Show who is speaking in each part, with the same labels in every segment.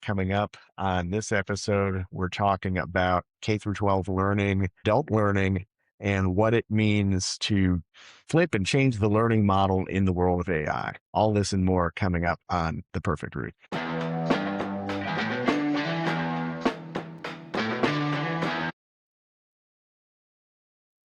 Speaker 1: coming up. On this episode, we're talking about K through 12 learning, adult learning, and what it means to flip and change the learning model in the world of AI. All this and more coming up on The Perfect Route.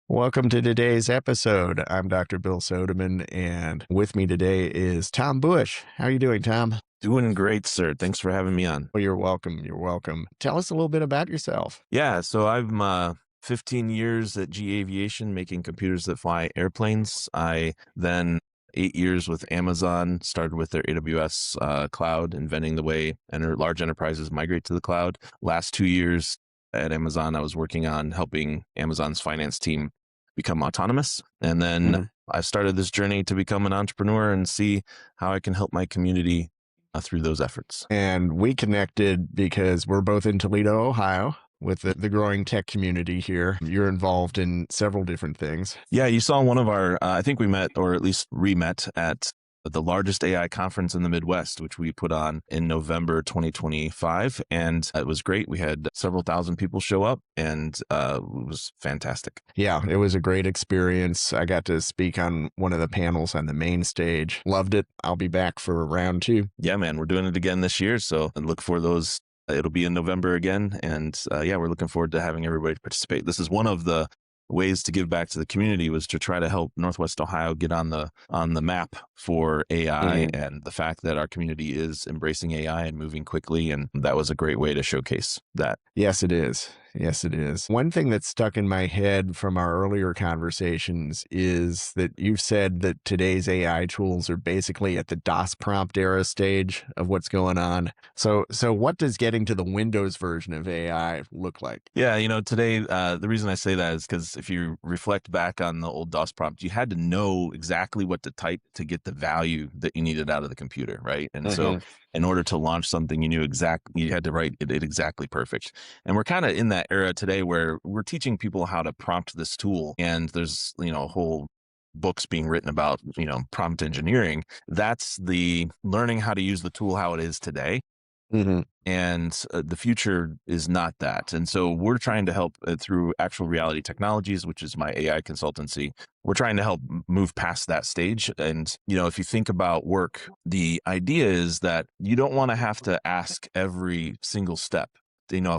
Speaker 1: Welcome to today's episode. I'm Dr. Bill Sodeman, and with me today is Tom Bush. How are you doing, Tom?
Speaker 2: Doing great, sir. Thanks for having me on.
Speaker 1: Well, you're welcome. You're welcome. Tell us a little bit about yourself.
Speaker 2: Yeah, so I'm 15 years at G Aviation making computers that fly airplanes. I then 8 years with Amazon, started with their AWS cloud, inventing the way large enterprises migrate to the cloud. Last 2 years at Amazon, I was working on helping Amazon's finance team become autonomous. And then I started this journey to become an entrepreneur and see how I can help my community through those efforts.
Speaker 1: And we connected because we're both in Toledo, Ohio, with the growing tech community here. You're involved in several different things.
Speaker 2: Yeah, you saw one of our, I think we met, or at least re-met at the largest AI conference in the Midwest, which we put on in November 2025. And it was great. We had several thousand people show up, and it was fantastic.
Speaker 1: Yeah, it was a great experience. I got to speak on one of the panels on the main stage. Loved it. I'll be back for round 2.
Speaker 2: Yeah, man, we're doing it again this year. So look for those. It'll be in November again. And yeah, we're looking forward to having everybody participate. This is one of the ways to give back to the community, was to try to help Northwest Ohio get on the map for AI, and the fact that our community is embracing AI and moving quickly. And that was a great way to showcase that.
Speaker 1: Yes, it is. Yes, it is. One thing that's stuck in my head from our earlier conversations is that you've said that today's AI tools are basically at the DOS prompt era stage of what's going on. So what does getting to the Windows version of AI look like?
Speaker 2: Yeah, today, the reason I say that is because if you reflect back on the old DOS prompt, you had to know exactly what to type to get the value that you needed out of the computer, right? And so in order to launch something, you had to write it exactly perfect. And we're kind of in that era today where we're teaching people how to prompt this tool. And there's, whole books being written about, prompt engineering. That's the learning how to use the tool how it is today. And the future is not that. And so we're trying to help through Actual Reality Technologies, which is my AI consultancy. We're trying to help move past that stage. And, if you think about work, the idea is that you don't want to have to ask every single step.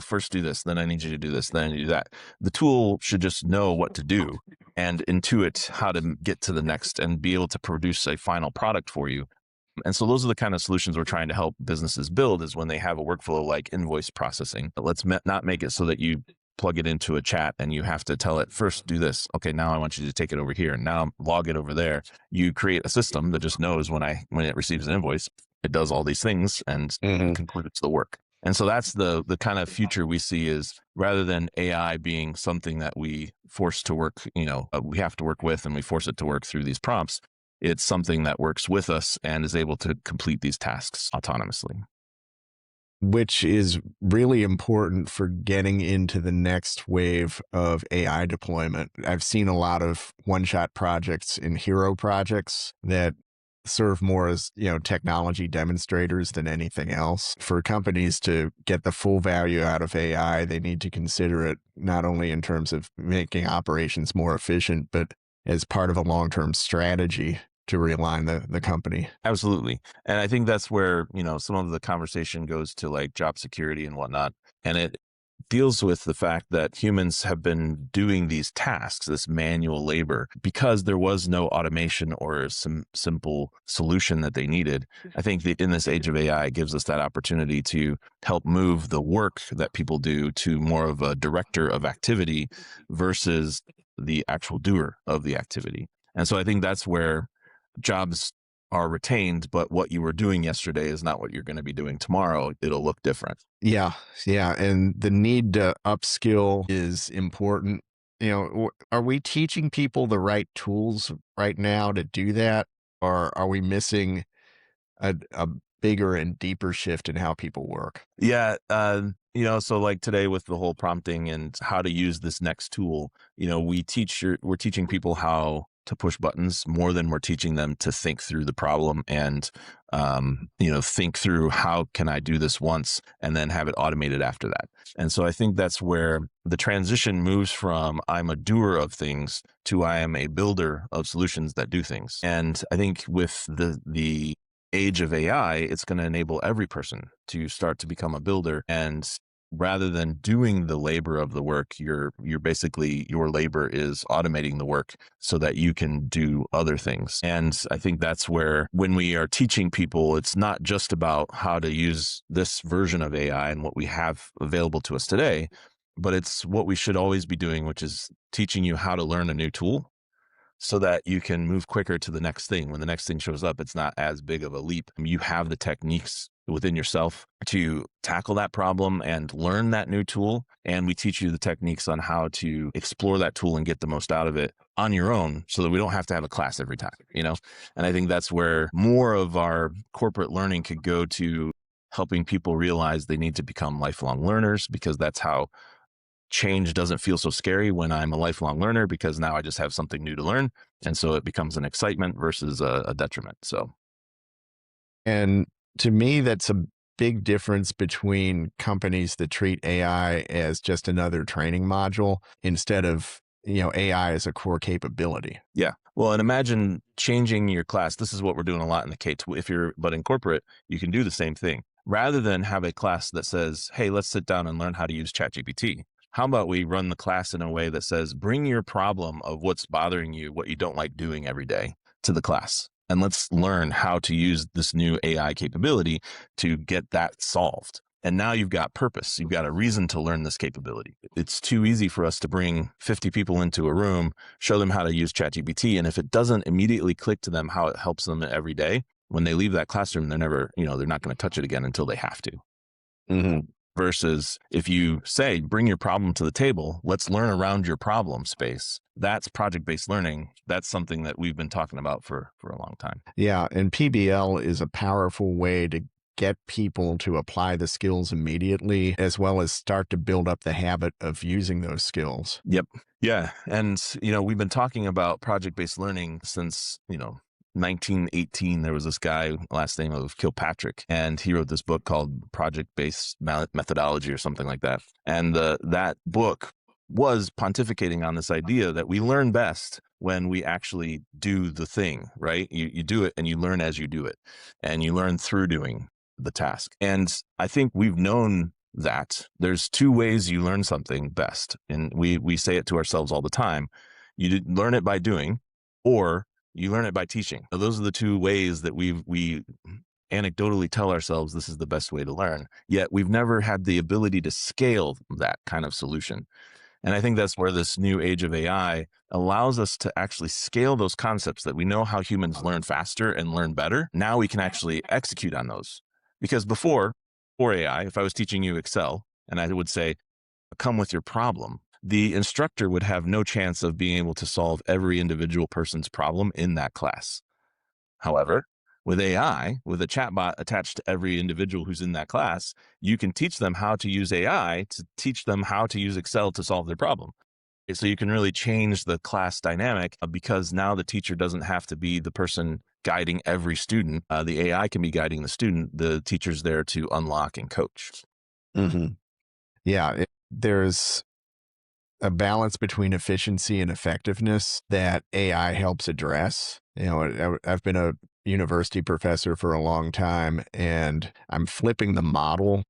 Speaker 2: First do this, then I need you to do this, then I need to do that. The tool should just know what to do and intuit how to get to the next and be able to produce a final product for you. And so those are the kind of solutions we're trying to help businesses build, is when they have a workflow like invoice processing. But let's not make it so that you plug it into a chat and you have to tell it, first do this. Okay, now I want you to take it over here. Now log it over there. You create a system that just knows when it receives an invoice, it does all these things and concludes the work. And so that's the kind of future we see, is rather than AI being something that we force to work, we have to work with, and we force it to work through these prompts. It's something that works with us and is able to complete these tasks autonomously.
Speaker 1: Which is really important for getting into the next wave of AI deployment. I've seen a lot of one-shot projects and hero projects that serve more as, technology demonstrators than anything else. For companies to get the full value out of AI, they need to consider it not only in terms of making operations more efficient, but as part of a long-term strategy to realign the company.
Speaker 2: Absolutely. And I think that's where, some of the conversation goes to like job security and whatnot. And it deals with the fact that humans have been doing these tasks, this manual labor, because there was no automation or some simple solution that they needed. I think that in this age of AI, it gives us that opportunity to help move the work that people do to more of a director of activity versus the actual doer of the activity. And so I think that's where jobs are retained, but what you were doing yesterday is not what you're going to be doing tomorrow. It'll look different.
Speaker 1: Yeah. And the need to upskill is important. Are we teaching people the right tools right now to do that? Or are we missing a bigger and deeper shift in how people work?
Speaker 2: Yeah. So like today with the whole prompting and how to use this next tool, we're teaching people how to push buttons more than we're teaching them to think through the problem and think through how can I do this once and then have it automated after that. And so I think that's where the transition moves from I'm a doer of things to I am a builder of solutions that do things. And I think with the age of AI, it's going to enable every person to start to become a builder. And rather than doing the labor of the work, you're basically, your labor is automating the work so that you can do other things. And I think that's where, when we are teaching people, it's not just about how to use this version of AI and what we have available to us today, but it's what we should always be doing, which is teaching you how to learn a new tool so that you can move quicker to the next thing. When the next thing shows up, it's not as big of a leap. You have the techniques within yourself to tackle that problem and learn that new tool. And we teach you the techniques on how to explore that tool and get the most out of it on your own so that we don't have to have a class every time, And I think that's where more of our corporate learning could go, to helping people realize they need to become lifelong learners, because that's how change doesn't feel so scary when I'm a lifelong learner, because now I just have something new to learn. And so it becomes an excitement versus a detriment. So,
Speaker 1: And to me, that's a big difference between companies that treat AI as just another training module instead of, AI as a core capability.
Speaker 2: yeah. Well, and imagine changing your class. This is what we're doing a lot in the but in corporate, you can do the same thing. Rather than have a class that says, hey, let's sit down and learn how to use ChatGPT. How about we run the class in a way that says, bring your problem of what's bothering you, what you don't like doing every day, to the class. And let's learn how to use this new AI capability to get that solved. And now you've got purpose. You've got a reason to learn this capability. It's too easy for us to bring 50 people into a room, show them how to use ChatGPT. And if it doesn't immediately click to them how it helps them every day, when they leave that classroom, they're never, they're not going to touch it again until they have to.
Speaker 1: Mm-hmm.
Speaker 2: Versus if you say, bring your problem to the table, let's learn around your problem space. That's project-based learning. That's something that we've been talking about for a long time.
Speaker 1: Yeah. And PBL is a powerful way to get people to apply the skills immediately, as well as start to build up the habit of using those skills.
Speaker 2: Yep. Yeah. And, we've been talking about project-based learning since, 1918. There was this guy, last name of Kilpatrick, and he wrote this book called Project-Based Methodology or something like that. And that book was pontificating on this idea that we learn best when we actually do the thing, right? You do it and you learn as you do it, and you learn through doing the task. And I think we've known that there's two ways you learn something best. And we say it to ourselves all the time. You learn it by doing, or you learn it by teaching. So those are the two ways that we anecdotally tell ourselves this is the best way to learn. Yet we've never had the ability to scale that kind of solution. And I think that's where this new age of AI allows us to actually scale those concepts that we know how humans learn faster and learn better. Now we can actually execute on those. Because before AI, if I was teaching you Excel and I would say, come with your problem, the instructor would have no chance of being able to solve every individual person's problem in that class. However, with AI, with a chatbot attached to every individual who's in that class, you can teach them how to use AI to teach them how to use Excel to solve their problem. So you can really change the class dynamic, because now the teacher doesn't have to be the person guiding every student. The AI can be guiding the student. The teacher's there to unlock and coach.
Speaker 1: Mm-hmm. Yeah. There's a balance between efficiency and effectiveness that AI helps address. I've been a university professor for a long time, and I'm flipping the model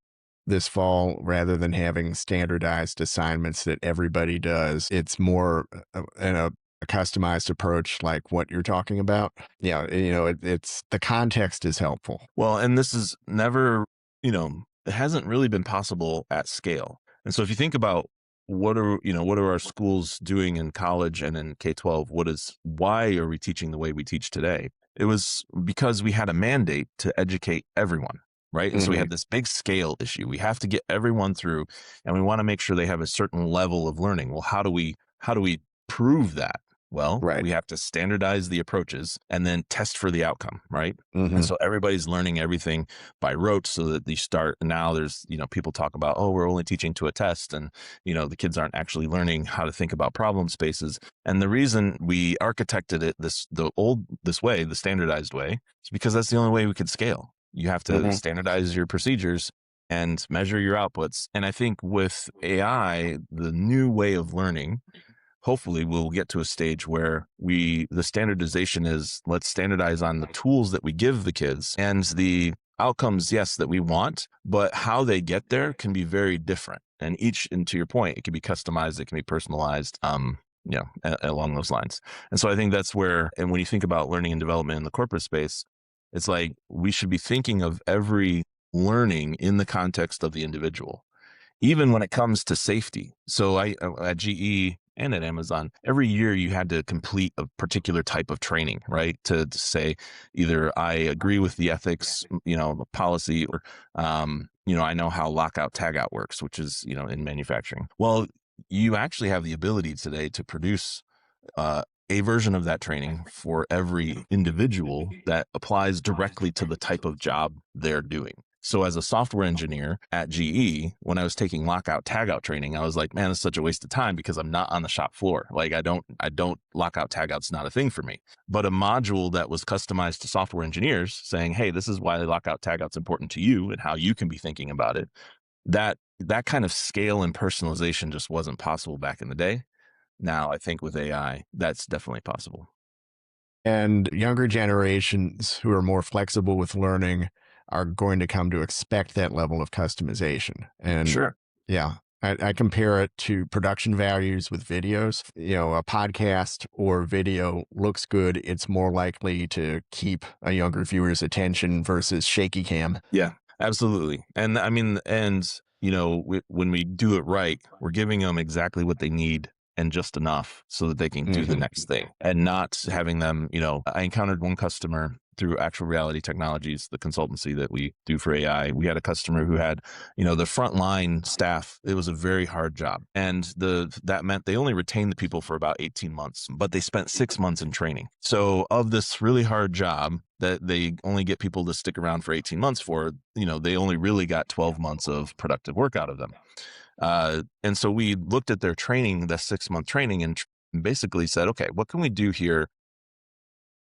Speaker 1: this fall. Rather than having standardized assignments that everybody does, it's more a customized approach like what you're talking about. Yeah, it's the context is helpful.
Speaker 2: Well, and this is never, it hasn't really been possible at scale. And so if you think about what are our schools doing in college and in K-12, why are we teaching the way we teach today? It was because we had a mandate to educate everyone, right? And so we had this big scale issue. We have to get everyone through, and we want to make sure they have a certain level of learning. Well, how do we prove that? Well,
Speaker 1: Right.
Speaker 2: we have to standardize the approaches and then test for the outcome, right? And
Speaker 1: Hmm.
Speaker 2: so everybody's learning everything by rote so that they start. Now there's, people talk about, oh, we're only teaching to a test. And, the kids aren't actually learning how to think about problem spaces. And the reason we architected it this way, the standardized way, is because that's the only way we could scale. You have to
Speaker 1: Hmm.
Speaker 2: standardize your procedures and measure your outputs. And I think with AI, the new way of learning, hopefully we'll get to a stage where the standardization is, let's standardize on the tools that we give the kids and the outcomes, yes, that we want, but how they get there can be very different. And to your point, it can be customized, it can be personalized, along those lines. And so I think that's where, and when you think about learning and development in the corporate space, it's like we should be thinking of every learning in the context of the individual, even when it comes to safety. So at GE and at Amazon, every year you had to complete a particular type of training, right? To say either I agree with the ethics, the policy, or, I know how lockout tagout works, which is, in manufacturing. Well, you actually have the ability today to produce uh, a version of that training for every individual that applies directly to the type of job they're doing. So as a software engineer at GE, when I was taking lockout tagout training, I was like, man, it's such a waste of time because I'm not on the shop floor. Like I don't lockout tagout's not a thing for me. But a module that was customized to software engineers saying, hey, this is why lockout tagout's important to you and how you can be thinking about it. That kind of scale and personalization just wasn't possible back in the day. Now, I think with AI, that's definitely possible.
Speaker 1: And younger generations who are more flexible with learning are going to come to expect that level of customization. And
Speaker 2: Sure.
Speaker 1: yeah, I compare it to production values with videos. A podcast or video looks good. It's more likely to keep a younger viewer's attention versus shaky cam.
Speaker 2: Yeah, absolutely. And I mean, when we do it right, we're giving them exactly what they need and just enough so that they can do the
Speaker 1: Hmm.
Speaker 2: next thing and not having them, I encountered one customer through Actual Reality Technologies, the consultancy that we do for AI. We had a customer who had, the frontline staff. It was a very hard job. And that meant they only retained the people for about 18 months, but they spent 6 months in training. So of this really hard job that they only get people to stick around for 18 months for, they only really got 12 months of productive work out of them. And so we looked at their training, the 6-month training, and basically said, okay, what can we do here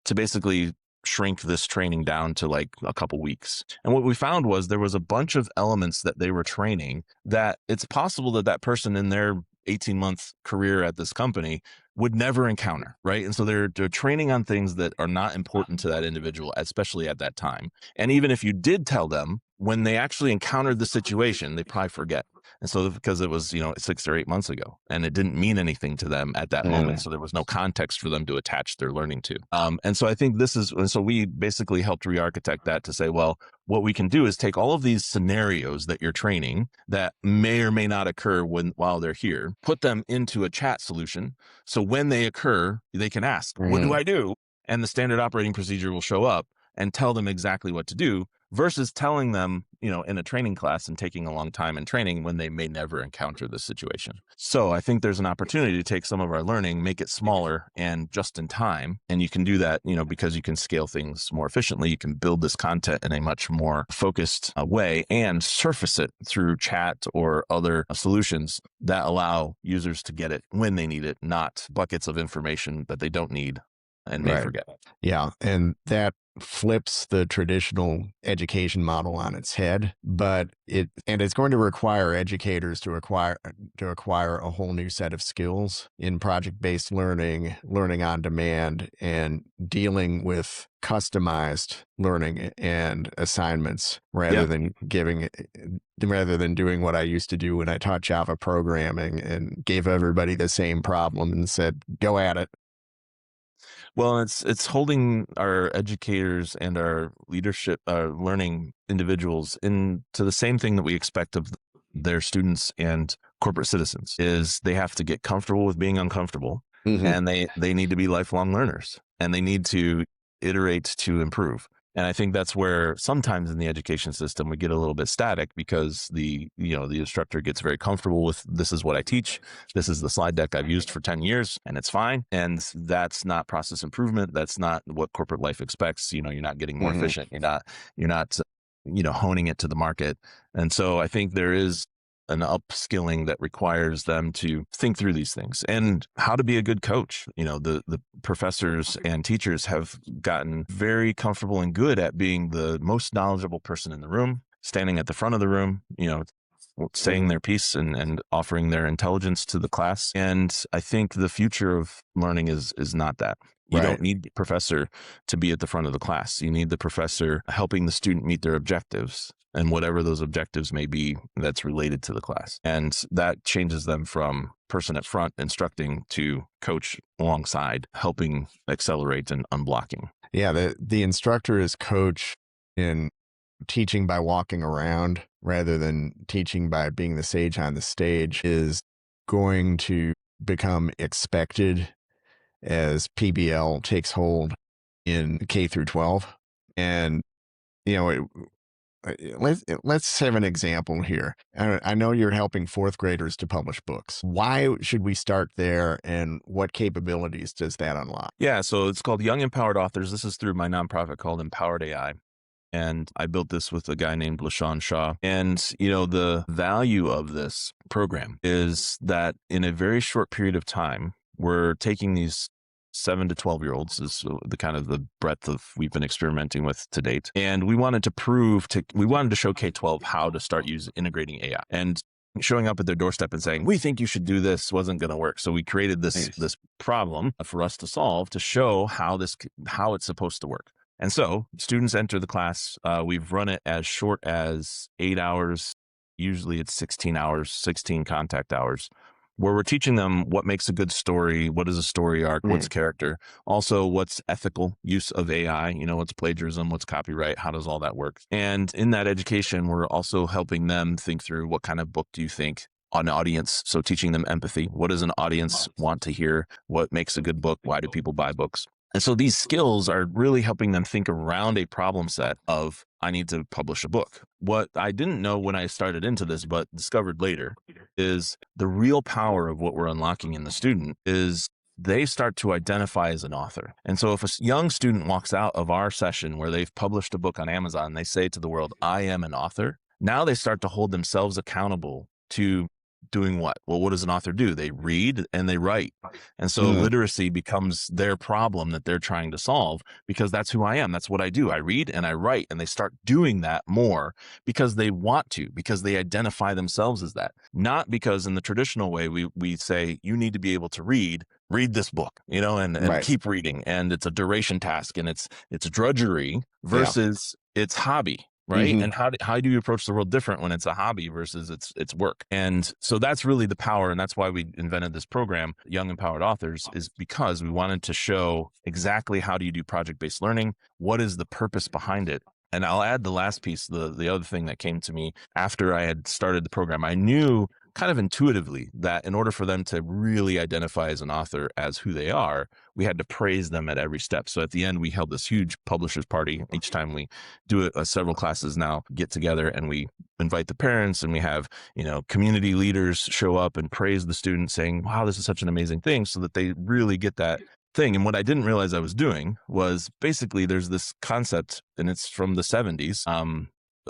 Speaker 2: to basically shrink this training down to like a couple weeks? And what we found was there was a bunch of elements that they were training that it's possible that that person in their 18-month career at this company would never encounter, right? And so they're training on things that are not important to that individual, especially at that time. And even if you did tell them, when they actually encountered the situation, they probably forget. And so because it was, 6 or 8 months ago and it didn't mean anything to them at that moment. So there was no context for them to attach their learning to. And so I think and so we basically helped re-architect that to say, well, what we can do is take all of these scenarios that you're training that may or may not occur while they're here, put them into a chat solution. So when they occur, they can ask, what do
Speaker 1: Hmm.
Speaker 2: I do? And the standard operating procedure will show up and tell them exactly what to do versus telling them, in a training class and taking a long time in training when they may never encounter this situation. So I think there's an opportunity to take some of our learning, make it smaller and just in time. And you can do that, because you can scale things more efficiently. You can build this content in a much more focused way and surface it through chat or other solutions that allow users to get it when they need it, not buckets of information that they don't need and may
Speaker 1: Right.
Speaker 2: forget.
Speaker 1: Yeah. And that flips the traditional education model on its head, but it's going to require educators to acquire a whole new set of skills in project-based learning, learning on demand, and dealing with customized learning and assignments
Speaker 2: Yeah.
Speaker 1: rather than doing what I used to do when I taught Java programming and gave everybody the same problem and said, go at it.
Speaker 2: Well, it's holding our educators and our leadership, learning individuals into the same thing that we expect of their students and corporate citizens is they have to get comfortable with being uncomfortable,
Speaker 1: Hmm.
Speaker 2: and they need to be lifelong learners, and they need to iterate to improve. And I think that's where sometimes in the education system we get a little bit static because the instructor gets very comfortable with, this is what I teach, this is the slide deck I've used for 10 years and it's fine. And that's not process improvement. That's not what corporate life expects. You're not getting more
Speaker 1: Mm-hmm.
Speaker 2: efficient. You're not honing it to the market. And so I think there is an upskilling that requires them to think through these things and how to be a good coach. The professors and teachers have gotten very comfortable and good at being the most knowledgeable person in the room, standing at the front of the room, saying
Speaker 1: Mm-hmm.
Speaker 2: their piece and offering their intelligence to the class. And I think the future of learning is not that. You
Speaker 1: Right.
Speaker 2: don't need the professor to be at the front of the class. You need the professor helping the student meet their objectives and whatever those objectives may be that's related to the class. And that changes them from person at front instructing to coach alongside, helping accelerate and unblocking.
Speaker 1: Yeah, the instructor is coach in teaching by walking around rather than teaching by being the sage on the stage is going to become expected as PBL takes hold in K through 12. And, you know, let's have an example here. I know you're helping fourth graders to publish books. Why should we start there, and what capabilities does that unlock?
Speaker 2: Yeah, so it's called Young Empowered Authors. This is through my nonprofit called Empowered AI. And I built this with a guy named LaShawn Shaw. And, the value of this program is that in a very short period of time, we're taking these 7 to 12-year-olds is the kind of the breadth of we've been experimenting with to date. And we wanted to show K-12 how to start integrating AI. And showing up at their doorstep and saying, we think you should do this wasn't going to work. So we created this problem for us to solve to show how it's supposed to work. And so students enter the class. We've run it as short as 8 hours. Usually it's 16 hours, 16 contact hours, where we're teaching them what makes a good story, what is a story arc, what's character, also what's ethical use of AI, what's plagiarism, what's copyright, how does all that work? And in that education, we're also helping them think through what kind of book do you think an audience, so teaching them empathy. What does an audience want to hear? What makes a good book? Why do people buy books? And so these skills are really helping them think around a problem set of, I need to publish a book. What I didn't know when I started into this, but discovered later, is the real power of what we're unlocking in the student is they start to identify as an author. And so if a young student walks out of our session where they've published a book on Amazon, they say to the world, I am an author. Now they start to hold themselves accountable to doing what? Well, what does an author do? They read and they write. And so literacy becomes their problem that they're trying to solve, because that's who I am. That's what I do. I read and I write, and they start doing that more because they want to, because they identify themselves as that. Not because in the traditional way, we say, you need to be able to read this book, and keep reading. And it's a duration task, and it's drudgery versus it's hobby. Right. And how do you approach the world different when it's a hobby versus it's work? And so that's really the power. And that's why we invented this program, Young Empowered Authors, is because we wanted to show exactly how do you do project-based learning? What is the purpose behind it? And I'll add the last piece, the other thing that came to me after I had started the program. I knew kind of intuitively that in order for them to really identify as an author, as who they are, we had to praise them at every step. So at the end, we held this huge publishers party. Each time we do it, several classes now get together, and we invite the parents, and we have, community leaders show up and praise the students, saying, wow, this is such an amazing thing, so that they really get that thing. And what I didn't realize I was doing was basically there's this concept, and it's from the 70s,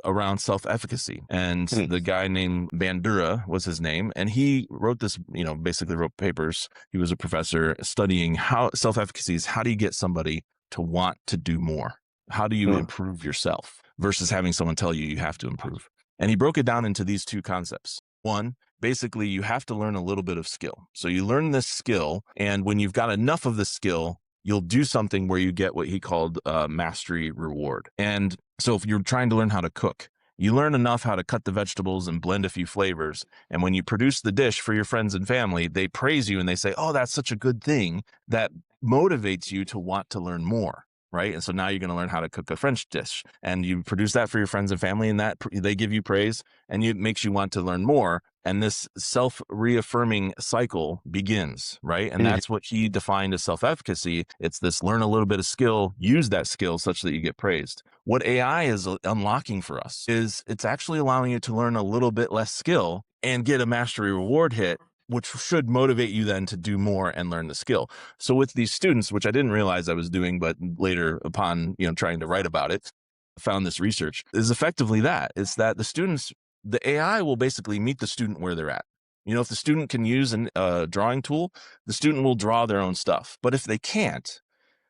Speaker 2: around self-efficacy. And the guy named Bandura was his name. And he wrote this, basically wrote papers. He was a professor studying how self-efficacy is, how do you get somebody to want to do more? How do you improve yourself versus having someone tell you have to improve? And he broke it down into these two concepts. One, basically you have to learn a little bit of skill. So you learn this skill, and when you've got enough of the skill, you'll do something where you get what he called mastery reward. And so if you're trying to learn how to cook, you learn enough how to cut the vegetables and blend a few flavors. And when you produce the dish for your friends and family, they praise you and they say, oh, that's such a good thing, that motivates you to want to learn more. Right. And so now you're going to learn how to cook a French dish, and you produce that for your friends and family, and that they give you praise, and it makes you want to learn more. And this self-reaffirming cycle begins, right? And that's what he defined as self-efficacy. It's this: learn a little bit of skill, use that skill such that you get praised. What AI is unlocking for us is it's actually allowing you to learn a little bit less skill and get a mastery reward hit, which should motivate you then to do more and learn the skill. So with these students, which I didn't realize I was doing, but later upon, trying to write about it, found this research is effectively that it's that the AI will basically meet the student where they're at. If the student can use a drawing tool, the student will draw their own stuff. But if they can't,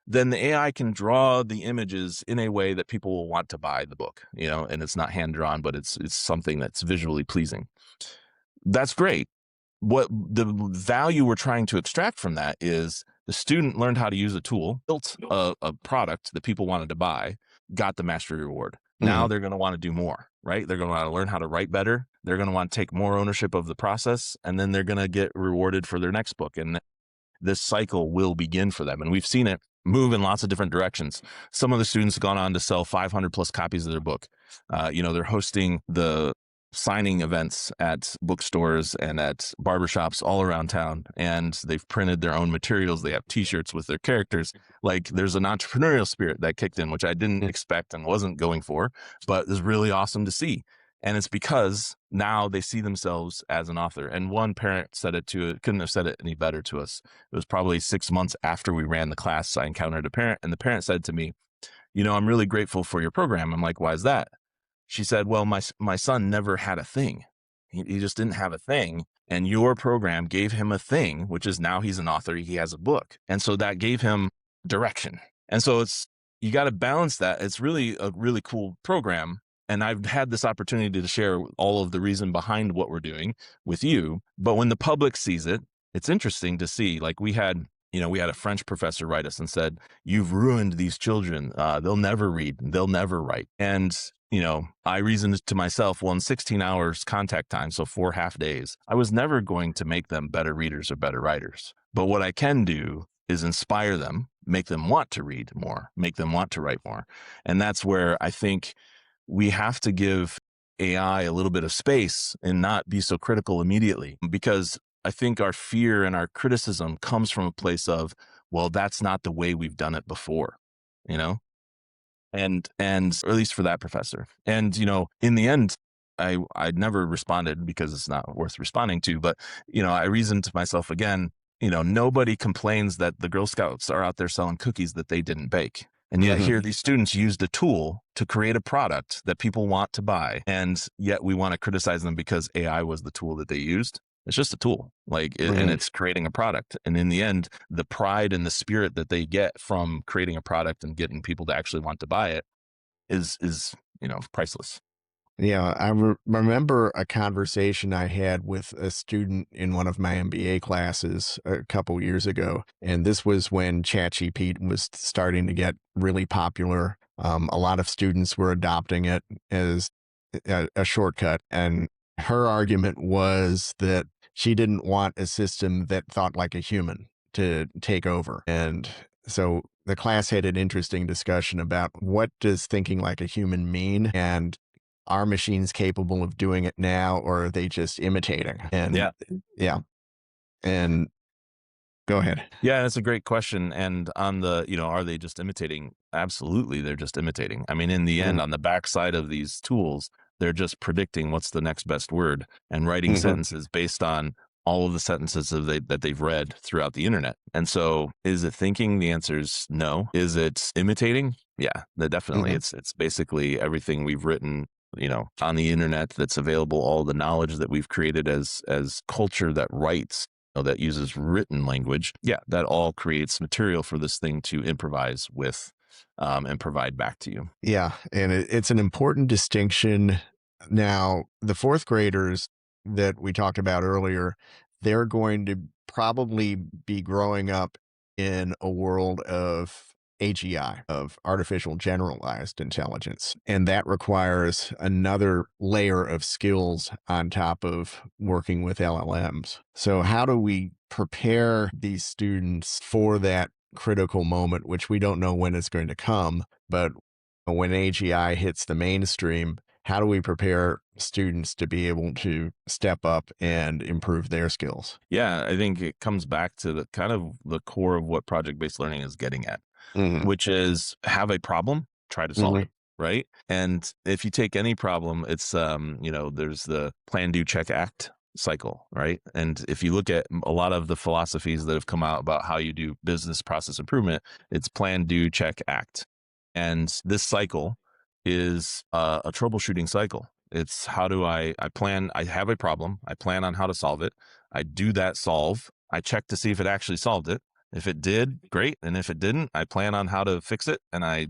Speaker 2: then the AI can draw the images in a way that people will want to buy the book, and it's not hand drawn, but it's something that's visually pleasing. That's great. What the value we're trying to extract from that is the student learned how to use a tool, built a product that people wanted to buy, got the mastery reward. Now
Speaker 1: Mhm.
Speaker 2: they're going to want to do more, right? They're going to want to learn how to write better. They're going to want to take more ownership of the process, and then they're going to get rewarded for their next book. And this cycle will begin for them. And we've seen it move in lots of different directions. Some of the students have gone on to sell 500 plus copies of their book. They're hosting the signing events at bookstores and at barbershops all around town, and they've printed their own materials. They have t-shirts with their characters. Like, there's an entrepreneurial spirit that kicked in, which I didn't expect and wasn't going for, but is really awesome to see. And it's because now they see themselves as an author. And one parent said couldn't have said it any better to us. It was probably 6 months after we ran the class, I encountered a parent, and the parent said to me, I'm really grateful for your program. I'm like, why is that? She said, well, my son never had a thing. He just didn't have a thing. And your program gave him a thing, which is now he's an author. He has a book. And so that gave him direction. And so you got to balance that. It's really a really cool program. And I've had this opportunity to share all of the reason behind what we're doing with you. But when the public sees it, it's interesting to see. Like, we had a French professor write us and said, you've ruined these children. They'll never read. They'll never write. And I reasoned to myself, well, in 16 hours contact time, so 4 half days, I was never going to make them better readers or better writers. But what I can do is inspire them, make them want to read more, make them want to write more. And that's where I think we have to give AI a little bit of space and not be so critical immediately, because I think our fear and our criticism comes from a place of, well, that's not the way we've done it before, you know? And or at least for that professor. And in the end, I never responded because it's not worth responding to. But I reasoned to myself again. Nobody complains that the Girl Scouts are out there selling cookies that they didn't bake. And yet
Speaker 1: Mhm.
Speaker 2: here these students used a tool to create a product that people want to buy. And yet we want to criticize them because AI was the tool that they used. It's just a tool, and
Speaker 1: Mhm.
Speaker 2: it's creating a product. And in the end, the pride and the spirit that they get from creating a product and getting people to actually want to buy it is priceless.
Speaker 1: Yeah, I remember a conversation I had with a student in one of my MBA classes a couple years ago, and this was when ChatGPT was starting to get really popular. A lot of students were adopting it as a shortcut, and her argument was that she didn't want a system that thought like a human to take over. And so the class had an interesting discussion about what does thinking like a human mean, and are machines capable of doing it now, or are they just imitating? And
Speaker 2: Yeah.
Speaker 1: yeah, and go ahead.
Speaker 2: Yeah, that's a great question. And on the, are they just imitating? Absolutely, they're just imitating. I mean, in the end,
Speaker 1: Mhm.
Speaker 2: on the backside of these tools, they're just predicting what's the next best word and writing
Speaker 1: Mhm.
Speaker 2: sentences based on all of the sentences that they've read throughout the internet. And so, is it thinking? The answer is no. Is it imitating? Yeah, definitely.
Speaker 1: Mhm.
Speaker 2: It's basically everything we've written, on the internet that's available, all the knowledge that we've created as culture that writes, that uses written language. Yeah, that all creates material for this thing to improvise with, and provide back to you.
Speaker 1: Yeah, and it's an important distinction. Now, the fourth graders that we talked about earlier, they're going to probably be growing up in a world of AGI, of artificial generalized intelligence. And that requires another layer of skills on top of working with LLMs. So, how do we prepare these students for that critical moment, which we don't know when it's going to come? But when AGI hits the mainstream, how do we prepare students to be able to step up and improve their skills?
Speaker 2: Yeah, I think it comes back to the kind of the core of what project-based learning is getting at,
Speaker 1: Mhm.
Speaker 2: which is have a problem, try to solve
Speaker 1: Mhm.
Speaker 2: it. right? And if you take any problem, it's there's the plan, do, check, act cycle, right? And if you look at a lot of the philosophies that have come out about how you do business process improvement, it's plan, do, check, act. And this cycle is a troubleshooting cycle. It's how do I plan, I have a problem, I plan on how to solve it, I do that solve, I check to see if it actually solved it. If it did, great. And if it didn't, I plan on how to fix it and I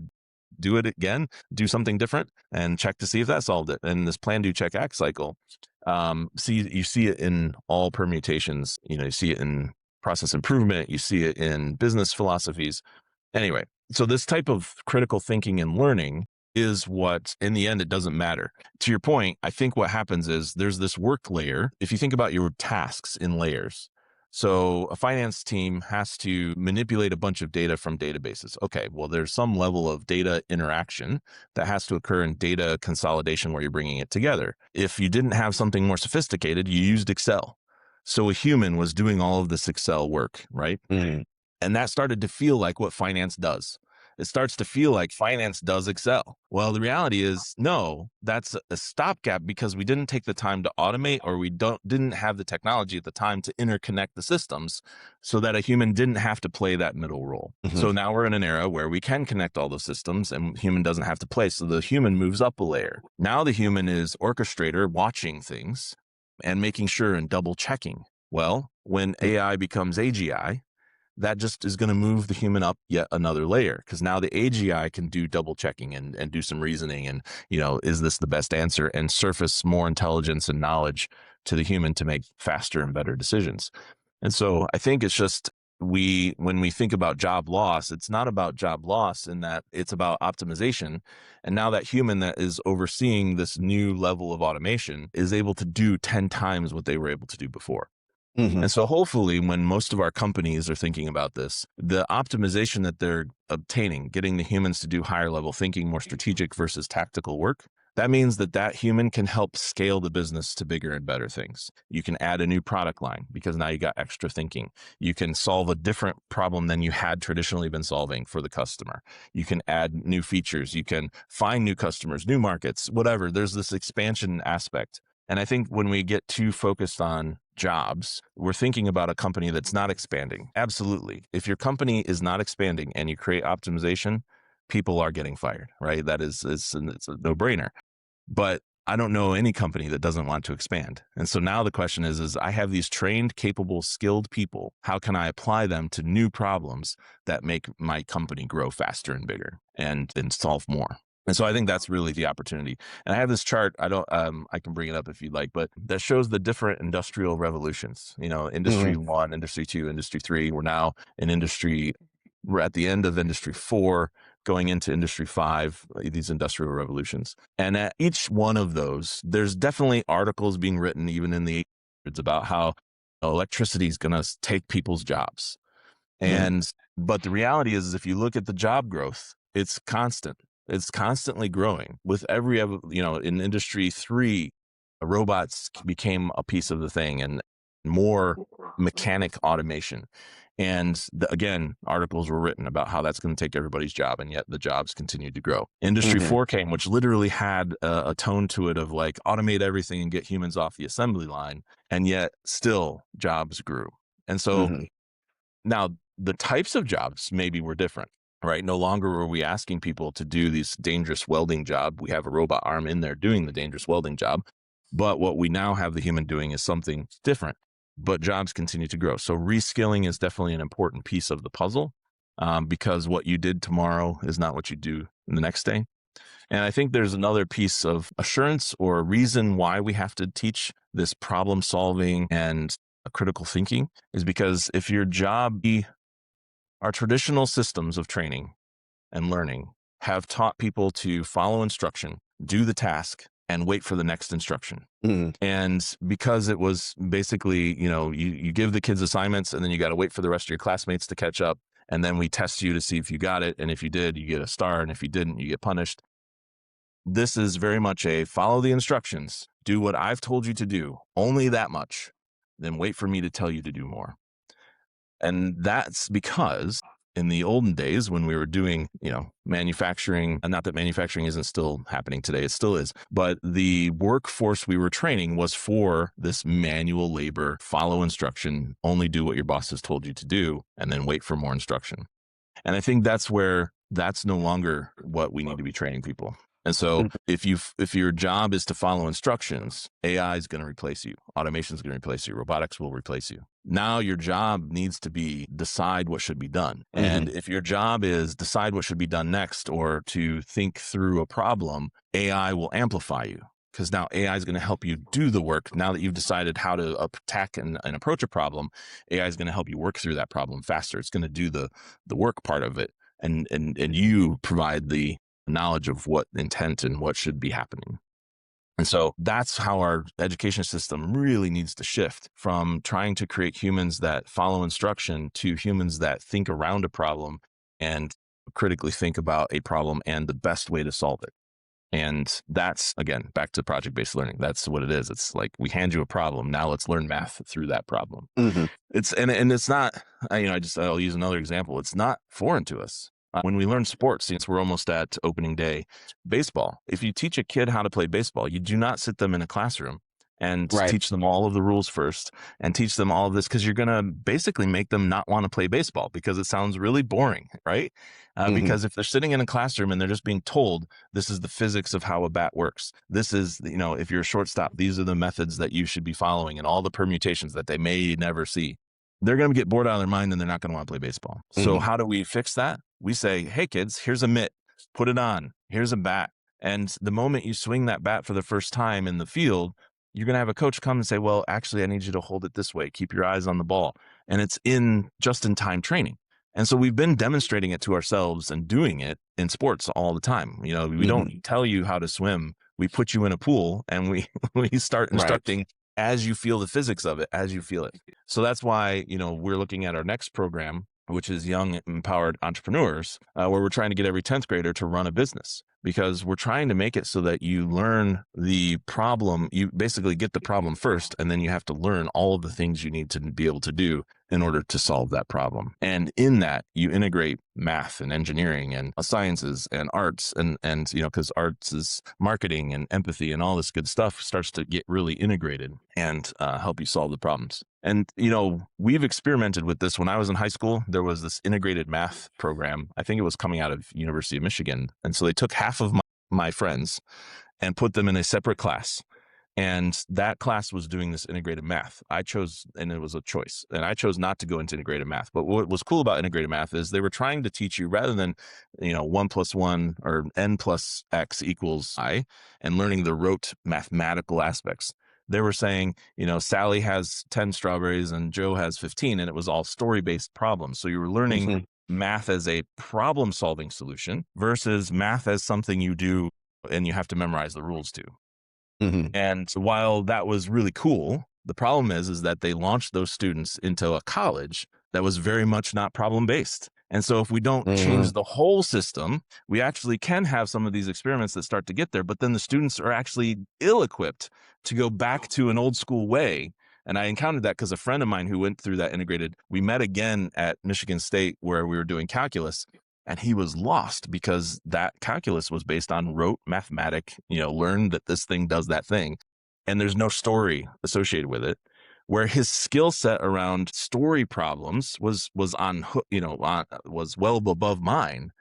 Speaker 2: do it again, do something different, and check to see if that solved it. And this plan, do, check, act cycle, you see it in all permutations. You see it in process improvement, you see it in business philosophies. Anyway, so this type of critical thinking and learning is what, in the end, it doesn't matter. To your point, I think what happens is there's this work layer. If you think about your tasks in layers, so a finance team has to manipulate a bunch of data from databases. Okay, well, there's some level of data interaction that has to occur in data consolidation where you're bringing it together. If you didn't have something more sophisticated, you used Excel. So a human was doing all of this Excel work, right?
Speaker 1: Mm.
Speaker 2: And that started to feel like what finance does. It starts to feel like finance does Excel. Well, the reality is, no, that's a stopgap because we didn't take the time to automate, or we didn't have the technology at the time to interconnect the systems so that a human didn't have to play that middle role.
Speaker 1: Mhm.
Speaker 2: So now we're in an era where we can connect all the systems and human doesn't have to play. So the human moves up a layer. Now the human is orchestrator, watching things and making sure and double checking. Well, when AI becomes AGI, that just is going to move the human up yet another layer, because now the AGI can do double checking and do some reasoning and, is this the best answer, and surface more intelligence and knowledge to the human to make faster and better decisions. And so I think it's just, when we think about job loss, it's not about job loss in that it's about optimization. And now that human that is overseeing this new level of automation is able to do 10 times what they were able to do before.
Speaker 1: Mhm.
Speaker 2: And so hopefully when most of our companies are thinking about this, the optimization that they're obtaining, getting the humans to do higher level thinking, more strategic versus tactical work, that means that that human can help scale the business to bigger and better things. You can add a new product line because now you got extra thinking. You can solve a different problem than you had traditionally been solving for the customer. You can add new features. You can find new customers, new markets, whatever. There's this expansion aspect. And I think when we get too focused on jobs, we're thinking about a company that's not expanding. Absolutely. If your company is not expanding and you create optimization, people are getting fired, right? That is, it's a no brainer. But I don't know any company that doesn't want to expand. And so now the question is I have these trained, capable, skilled people. How can I apply them to new problems that make my company grow faster and bigger and solve more? And so I think that's really the opportunity. And I have this chart. I can bring it up if you'd like, but that shows the different industrial revolutions. Industry
Speaker 1: Mhm.
Speaker 2: 1, Industry 2, Industry 3. We're at the end of Industry 4, going into Industry 5, these industrial revolutions. And at each one of those, there's definitely articles being written, even in the 1800s, about how electricity is going to take people's jobs.
Speaker 1: Mhm.
Speaker 2: But the reality is if you look at the job growth, it's constant. It's constantly growing with in Industry 3, robots became a piece of the thing and more mechanic automation. And again, articles were written about how that's going to take everybody's job, and yet the jobs continued to grow. Industry
Speaker 1: Mhm.
Speaker 2: 4 came, which literally had a tone to it of like automate everything and get humans off the assembly line, and yet still jobs grew. And so
Speaker 1: Mhm.
Speaker 2: now the types of jobs maybe were different, right? No longer were we asking people to do these dangerous welding job. We have a robot arm in there doing the dangerous welding job. But what we now have the human doing is something different, but jobs continue to grow. So reskilling is definitely an important piece of the puzzle, because what you did tomorrow is not what you do the next day. And I think there's another piece of assurance or a reason why we have to teach this problem solving and critical thinking is because if your job, our traditional systems of training and learning have taught people to follow instruction, do the task, and wait for the next instruction.
Speaker 1: Mhm.
Speaker 2: And because it was basically, you give the kids assignments and then you got to wait for the rest of your classmates to catch up. And then we test you to see if you got it. And if you did, you get a star. And if you didn't, you get punished. This is very much a follow the instructions, do what I've told you to do, only that much, then wait for me to tell you to do more. And that's because in the olden days when we were doing, manufacturing, and not that manufacturing isn't still happening today, it still is, but the workforce we were training was for this manual labor, follow instruction, only do what your boss has told you to do, and then wait for more instruction. And I think that's no longer what we need to be training people. And so
Speaker 1: Mhm.
Speaker 2: if your job is to follow instructions, AI is going to replace you. Automation is going to replace you. Robotics will replace you. Now your job needs to be decide what should be done. And
Speaker 1: Mhm.
Speaker 2: if your job is decide what should be done next or to think through a problem, AI will amplify you. Because now AI is going to help you do the work. Now that you've decided how to attack and approach a problem, AI is going to help you work through that problem faster. It's going to do the work part of it, and you provide the knowledge of what intent and what should be happening. And so that's how our education system really needs to shift from trying to create humans that follow instruction to humans that think around a problem and critically think about a problem and the best way to solve it. And that's, again, back to project-based learning. That's what it is. It's like we hand you a problem. Now let's learn math through that problem.
Speaker 1: Mhm.
Speaker 2: And it's not, I'll use another example. It's not foreign to us. When we learn sports, since we're almost at opening day, baseball, if you teach a kid how to play baseball, you do not sit them in a classroom and
Speaker 1: Right.
Speaker 2: teach them all of the rules first and teach them all of this because you're going to basically make them not want to play baseball because it sounds really boring, right?
Speaker 1: Mhm.
Speaker 2: Because if they're sitting in a classroom and they're just being told this is the physics of how a bat works, this is, if you're a shortstop, these are the methods that you should be following and all the permutations that they may never see, they're going to get bored out of their mind and they're not going to want to play baseball. So
Speaker 1: Mhm.
Speaker 2: how do we fix that? We say, hey kids, here's a mitt, put it on. Here's a bat. And the moment you swing that bat for the first time in the field, you're going to have a coach come and say, well, actually, I need you to hold it this way. Keep your eyes on the ball. And it's in just in time training. And so we've been demonstrating it to ourselves and doing it in sports all the time. We
Speaker 1: Mhm.
Speaker 2: don't tell you how to swim. We put you in a pool and we, we start
Speaker 1: Right.
Speaker 2: instructing as you feel the physics of it, as you feel it. So that's why, we're looking at our next program, which is Young Empowered Entrepreneurs, where we're trying to get every 10th grader to run a business because we're trying to make it so that you learn the problem. You basically get the problem first, and then you have to learn all of the things you need to be able to do in order to solve that problem. And in that, you integrate math and engineering and sciences and arts and because arts is marketing and empathy and all this good stuff starts to get really integrated and help you solve the problems. And, we've experimented with this. When I was in high school, there was this integrated math program. I think it was coming out of University of Michigan. And so they took half of my friends and put them in a separate class. And that class was doing this integrated math. I chose, and it was a choice, and I chose not to go into integrated math. But what was cool about integrated math is they were trying to teach you rather than, 1+1 or n plus x equals I and learning the rote mathematical aspects. They were saying, Sally has 10 strawberries and Joe has 15, and it was all story based problems. So you were learning
Speaker 1: Mhm.
Speaker 2: math as a problem solving solution versus math as something you do and you have to memorize the rules to.
Speaker 1: Mhm.
Speaker 2: And while that was really cool, the problem is that they launched those students into a college that was very much not problem based. And so if we don't change
Speaker 1: Mhm.
Speaker 2: the whole system, we actually can have some of these experiments that start to get there, but then the students are actually ill equipped to go back to an old school way. And I encountered that because a friend of mine who went through that integrated, we met again at Michigan State where we were doing calculus. And he was lost because that calculus was based on rote mathematic, learn that this thing does that thing. And there's no story associated with it. Where his skill set around story problems was was well above mine.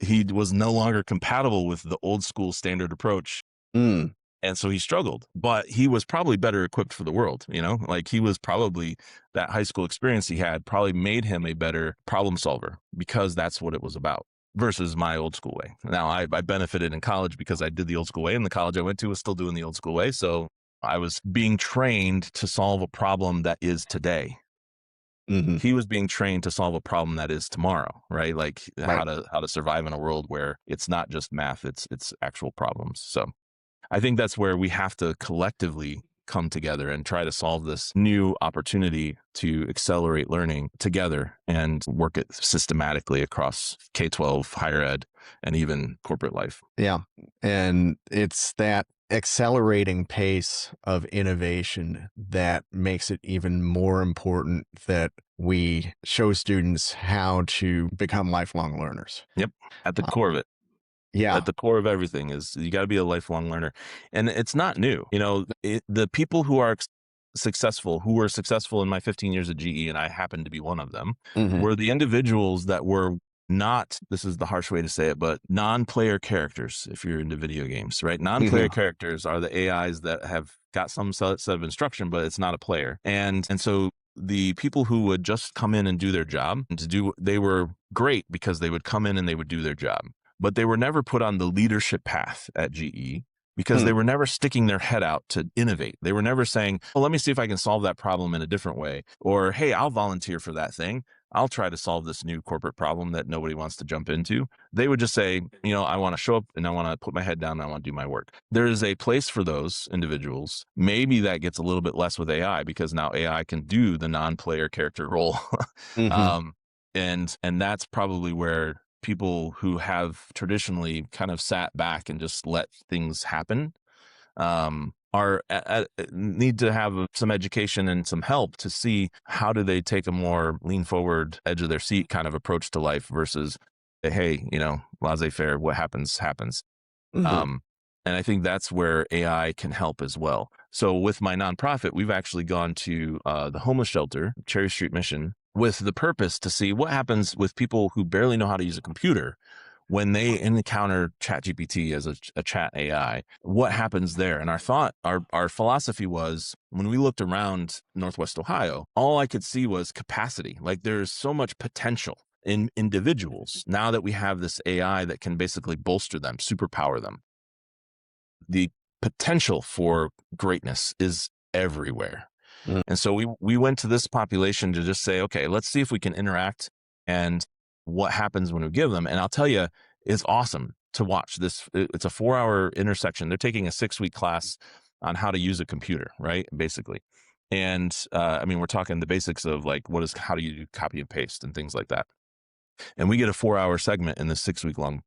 Speaker 2: He was no longer compatible with the old school standard approach,
Speaker 1: Mm.
Speaker 2: and so he struggled, but he was probably better equipped for the world, like he was probably that high school experience he had probably made him a better problem solver because that's what it was about versus my old school way. Now I benefited in college because I did the old school way and the college I went to was still doing the old school way. So I was being trained to solve a problem that is today.
Speaker 1: Mhm.
Speaker 2: He was being trained to solve a problem that is tomorrow, right? Like
Speaker 1: Right.
Speaker 2: how to survive in a world where it's not just math, it's actual problems. So I think that's where we have to collectively come together and try to solve this new opportunity to accelerate learning together and work it systematically across K-12, higher ed, and even corporate life.
Speaker 1: Yeah. And it's that accelerating pace of innovation that makes it even more important that we show students how to become lifelong learners.
Speaker 2: Yep. At the
Speaker 1: Uh,
Speaker 2: core of it. At
Speaker 1: yeah.
Speaker 2: the core of everything is you got to be a lifelong learner, and it's not new. The people who are successful, who were successful in my 15 years at GE, and I happened to be one of them,
Speaker 1: Hmm.
Speaker 2: were the individuals that were not, this is the harsh way to say it, but non-player characters. If you're into video games, right? Non-player
Speaker 1: Hmm.
Speaker 2: characters are the AIs that have got some set of instruction, but it's not a player. And so the people who would just come in and do their job and they were great because they would come in and they would do their job, but they were never put on the leadership path at GE because they were never sticking their head out to innovate. They were never saying, well, let me see if I can solve that problem in a different way. Or, hey, I'll volunteer for that thing. I'll try to solve this new corporate problem that nobody wants to jump into. They would just say, I want to show up and I want to put my head down and I want to do my work. There is a place for those individuals. Maybe that gets a little bit less with AI because now AI can do the non-player character role.
Speaker 1: Hmm.
Speaker 2: um, and that's probably where people who have traditionally kind of sat back and just let things happen need to have some education and some help to see how do they take a more lean forward, edge of their seat kind of approach to life versus, hey, laissez-faire, what happens happens.
Speaker 1: Hmm.
Speaker 2: um, and I think that's where AI can help as well. So with my nonprofit, we've actually gone to the homeless shelter, Cherry Street Mission, with the purpose to see what happens with people who barely know how to use a computer when they encounter ChatGPT as a chat AI. What happens there? And our philosophy was, when we looked around Northwest Ohio, all I could see was capacity. Like, there's so much potential in individuals now that we have this AI that can basically bolster them, superpower them. The potential for greatness is everywhere. And so we went to this population to just say, okay, let's see if we can interact and what happens when we give them. And I'll tell you, it's awesome to watch this. It's a 4-hour intersection. They're taking a 6-week class on how to use a computer, right? Basically. And I mean, we're talking the basics of like, how do you do copy and paste and things like that. And we get a 4-hour segment in this 6-week long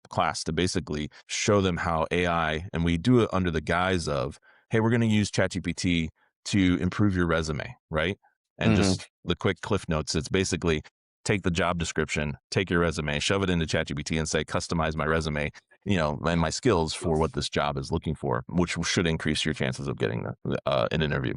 Speaker 2: class to basically show them how AI, and we do it under the guise of, hey, we're going to use ChatGPT to improve your resume, right? And
Speaker 1: Hmm.
Speaker 2: just the quick cliff notes, it's basically take the job description, take your resume, shove it into ChatGPT and say, customize my resume, and my skills for what this job is looking for, which should increase your chances of getting an interview.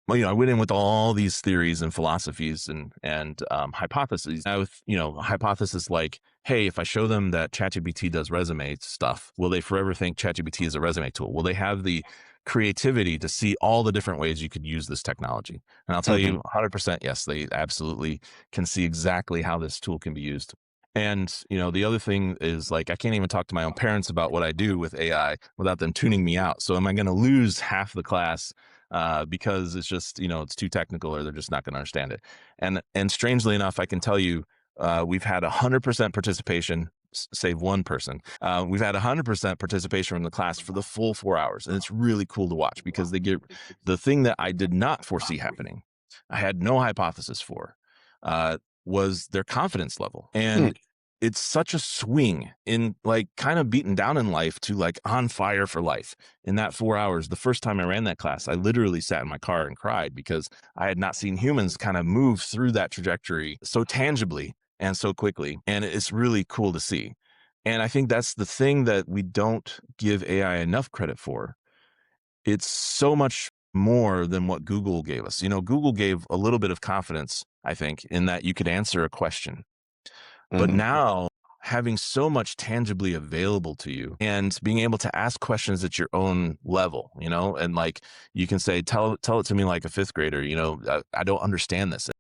Speaker 2: Well, I went in with all these theories and philosophies and hypotheses. With hypothesis like, hey, if I show them that ChatGPT does resume stuff, will they forever think ChatGPT is a resume tool? Will they have the creativity to see all the different ways you could use this technology? And I'll tell
Speaker 1: Hmm.
Speaker 2: you, 100%, yes, they absolutely can see exactly how this tool can be used. And the other thing is, like, I can't even talk to my own parents about what I do with AI without them tuning me out. So am I going to lose half the class because it's just it's too technical, or they're just not going to understand it? And strangely enough, I can tell you, we've had 100% participation, save one person. We've had 100% participation from the class for the full 4 hours, and it's really cool to watch because they get the thing that I did not foresee happening. I had no hypothesis for. Was their confidence level. And it's such a swing in, like, kind of beaten down in life to like on fire for life in that 4 hours. The first time I ran that class, I literally sat in my car and cried because I had not seen humans kind of move through that trajectory so tangibly and so quickly. And it's really cool to see. And I think that's the thing that we don't give AI enough credit for. It's so much more than what Google gave us. Google gave a little bit of confidence, I think, in that you could answer a question. But
Speaker 1: Hmm.
Speaker 2: now, having so much tangibly available to you and being able to ask questions at your own level, and like you can say, tell it to me like a fifth grader, I don't understand this.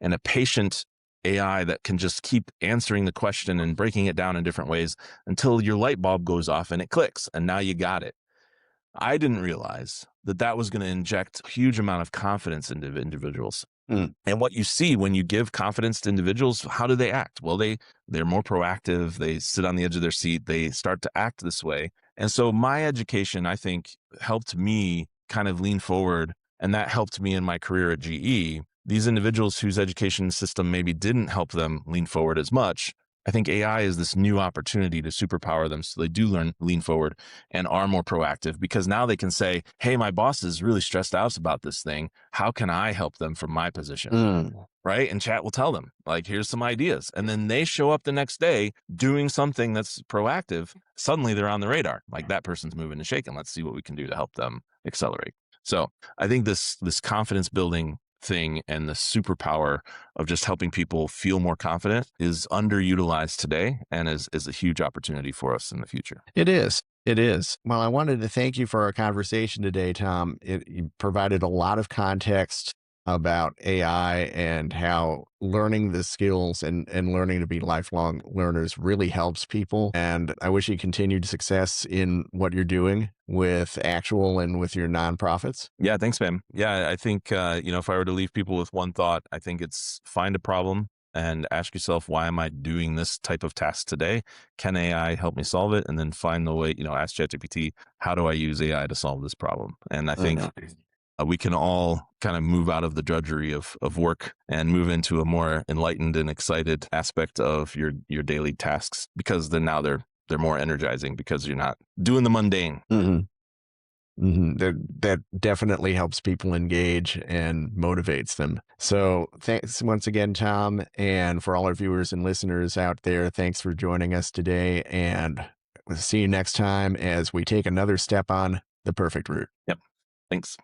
Speaker 2: And a patient AI that can just keep answering the question and breaking it down in different ways until your light bulb goes off and it clicks and now you got it. I didn't realize that that was going to inject a huge amount of confidence into individuals.
Speaker 1: Hmm.
Speaker 2: And what you see when you give confidence to individuals, how do they act? Well, they're more proactive. They sit on the edge of their seat. They start to act this way. And so my education, I think, helped me kind of lean forward, and that helped me in my career at GE. These individuals whose education system maybe didn't help them lean forward as much I think AI is this new opportunity to superpower them so they do lean forward and are more proactive because now they can say, hey, my boss is really stressed out about this thing. How can I help them from my position?
Speaker 1: Mm.
Speaker 2: Right. And chat will tell them, like, here's some ideas. And then they show up the next day doing something that's proactive. Suddenly they're on the radar. Like that person's moving and shaking. Let's see what we can do to help them accelerate. So I think this confidence building thing and the superpower of just helping people feel more confident is underutilized today and is a huge opportunity for us in the future.
Speaker 1: It is. It is. Well, I wanted to thank you for our conversation today, Tom. You provided a lot of context about AI and how learning the skills and learning to be lifelong learners really helps people. And I wish you continued success in what you're doing with Actual and with your nonprofits.
Speaker 2: Yeah, thanks, man. Yeah, I think if I were to leave people with one thought, I think it's find a problem and ask yourself, why am I doing this type of task today? Can AI help me solve it? And then find the way, ask ChatGPT, how do I use AI to solve this problem? And I think we can all kind of move out of the drudgery of work and move into a more enlightened and excited aspect of your daily tasks because then now they're more energizing because you're not doing the mundane.
Speaker 1: Mhm. That definitely helps people engage and motivates them. So thanks once again, Tom. And for all our viewers and listeners out there, thanks for joining us today. And we'll see you next time as we take another step on the perfect route.
Speaker 2: Yep. Thanks.